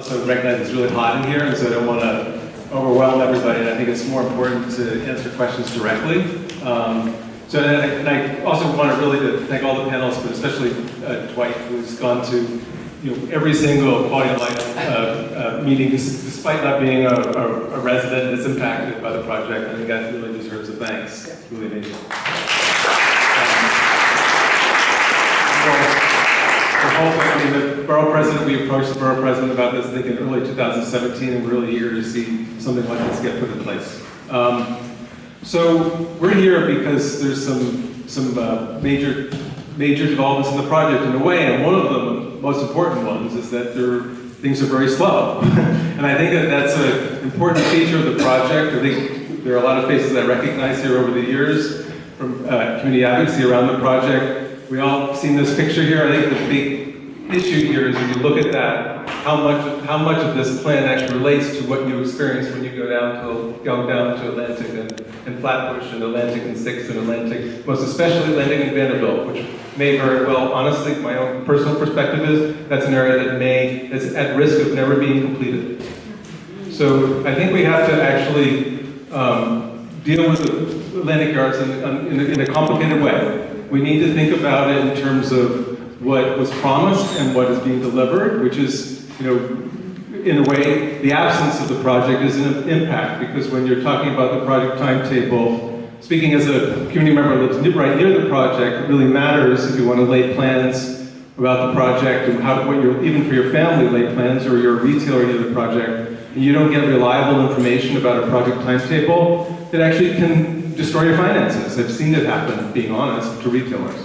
also recognize it's really hot in here, and so I don't want to overwhelm everybody. And I think it's more important to answer questions directly. And I also want to really thank all the panelists, but especially Dwight, who's gone to every single quality of life meeting, despite not being a resident that's impacted by the project. I think that really deserves a thanks. It's really amazing. The borough president, we approached the borough president about this, I think, in early 2017, and we're really eager to see something like this get put in place. So we're here because there's some major developments in the project in a way, and one of the most important ones is that things are very slow. And I think that that's an important feature of the project. I think there are a lot of faces I recognize here over the years from community advocacy around the project. We all seen this picture here. I think the big issue here is when you look at that, how much of this plan actually relates to what you experience when you go down to Atlantic and Flatbush and Atlantic and 6th and Atlantic, most especially Atlantic and Vanderbilt, which may very well, honestly, my own personal perspective is, that's an area that's at risk of never being completed. So I think we have to actually deal with the Atlantic Yards in a complicated way. We need to think about it in terms of what was promised and what is being delivered, which is, in a way, the absence of the project is an impact, because when you're talking about the project timetable, speaking as a community member who lives right near the project, it really matters if you want to lay plans about the project and even for your family, lay plans, or you're a retailer near the project, and you don't get reliable information about a project timetable, it actually can destroy your finances. I've seen it happen, being honest, to retailers.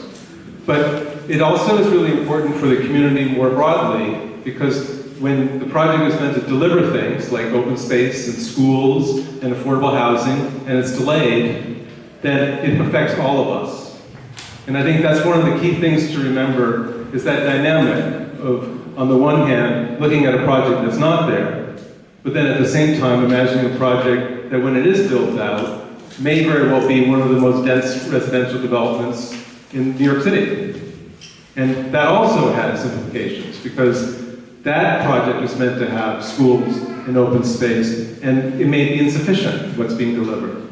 But it also is really important for the community more broadly, because when the project is meant to deliver things like open space and schools and affordable housing, and it's delayed, then it affects all of us. And I think that's one of the key things to remember, is that dynamic of, on the one hand, looking at a project that's not there, but then at the same time imagining a project that when it is built out, may very well be one of the most dense residential developments in New York City. And that also has implications, because that project is meant to have schools and open space, and it may be insufficient, what's being delivered.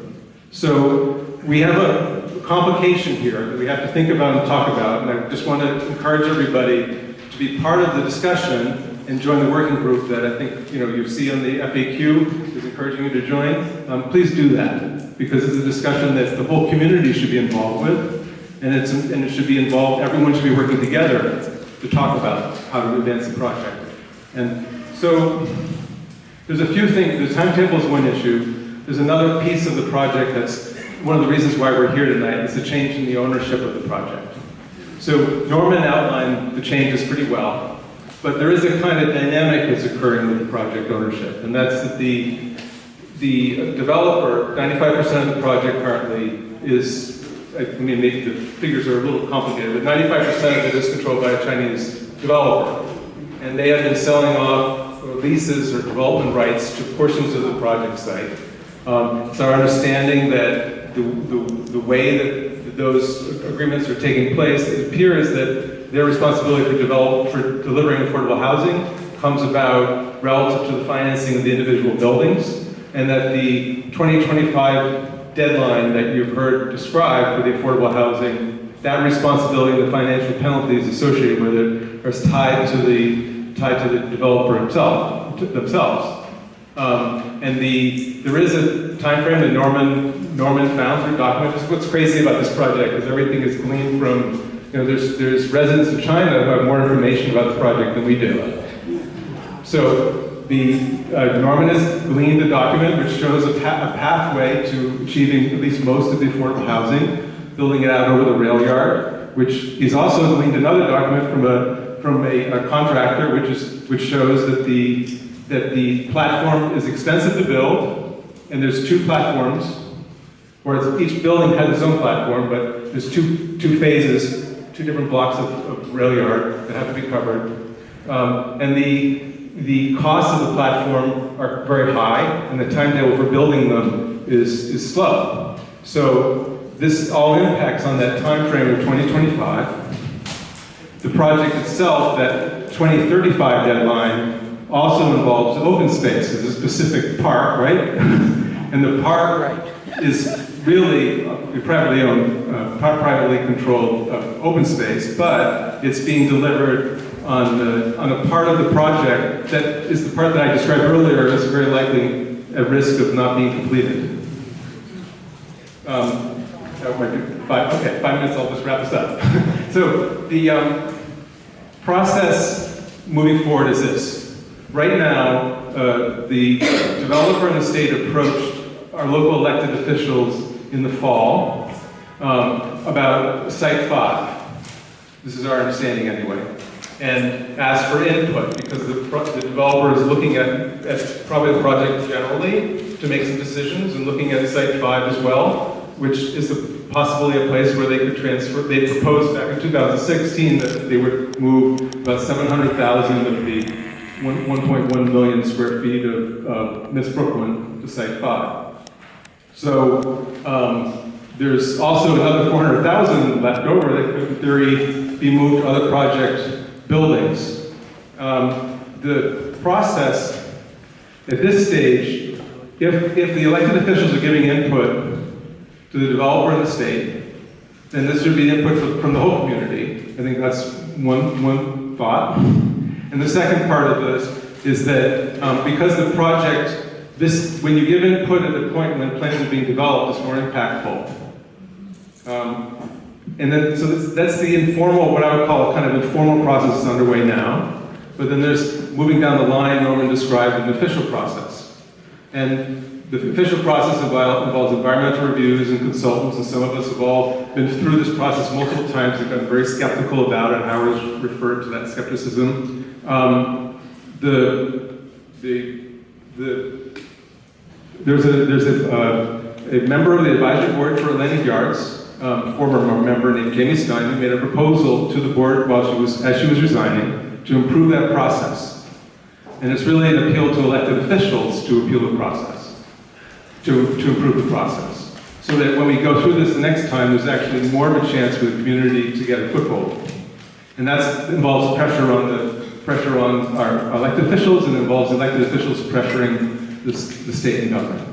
So we have a complication here that we have to think about and talk about, and I just want to encourage everybody to be part of the discussion and join the working group that I think you see on the FAQ is encouraging you to join. Please do that, because it's a discussion that the whole community should be involved with, and it should be involved, everyone should be working together to talk about how to advance the project. And so there's a few things. The timetable is one issue. There's another piece of the project that's one of the reasons why we're here tonight, is the change in the ownership of the project. So Norman outlined the changes pretty well, but there is a kind of dynamic that's occurring with the project ownership, and that's that the developer, 95% of the project currently is, maybe the figures are a little complicated, but 95% of it is controlled by a Chinese developer. And they have been selling off leases or development rights to portions of the project site. It's our understanding that the way that those agreements are taking place, it appears that their responsibility for delivering affordable housing comes about relative to the financing of the individual buildings, and that the 2025 deadline that you've heard described for the affordable housing, that responsibility and the financial penalties associated with it are tied to the developer themselves. There is a time frame that Norman found through documents. What's crazy about this project is everything is gleaned from, there's residents of China who have more information about the project than we do. So Norman has gleaned a document which shows a pathway to achieving at least most of the affordable housing, building it out over the rail yard, which he's also gleaned another document from a contractor, which shows that the platform is expensive to build, and there's two platforms, or each building has its own platform, but there's two phases, two different blocks of rail yard that have to be covered, and the costs of the platform are very high, and the timetable for building them is slow. So this all impacts on that time frame of 2025. The project itself, that 2035 deadline, also involves open space. There's a specific park, right? And the park is really privately owned, privately controlled open space, but it's being delivered on a part of the project that is the part that I described earlier is very likely at risk of not being completed. That might be 5 minutes, I'll just wrap this up. So the process moving forward is this. Right now, the developer and the state approached our local elected officials in the fall about Site 5. This is our understanding anyway. And asked for input because the developer is looking at probably the project generally to make some decisions and looking at Site 5 as well, which is possibly a place where they could transfer. They proposed back in 2016 that they would move about 700,000 of the 1.1 million square feet of Miss Brooklyn to Site 5. So there's also another 400,000 left over that could, in theory, be moved to other project buildings. The process at this stage, if the elected officials are giving input to the developer and the state, then this would be input from the whole community. I think that's one thought. And the second part of this is that because the project, when you give input at the point when plans are being developed, it's more impactful. And then, so that's the informal, what I would call a kind of informal process is underway now. But then there's moving down the line, Norman described an official process. And the official process involves environmental reviews and consultants, and some of us have all been through this process multiple times and gotten very skeptical about it. Howard's referred to that skepticism. There's a member of the advisory board for Atlantic Yards, former member named Jamie Stein, who made a proposal to the board as she was resigning to improve that process. And it's really an appeal to elected officials to appeal the process, to improve the process. So that when we go through this the next time, there's actually more of a chance for the community to get a foothold. And that involves pressure on our elected officials, and involves elected officials pressuring the state and government.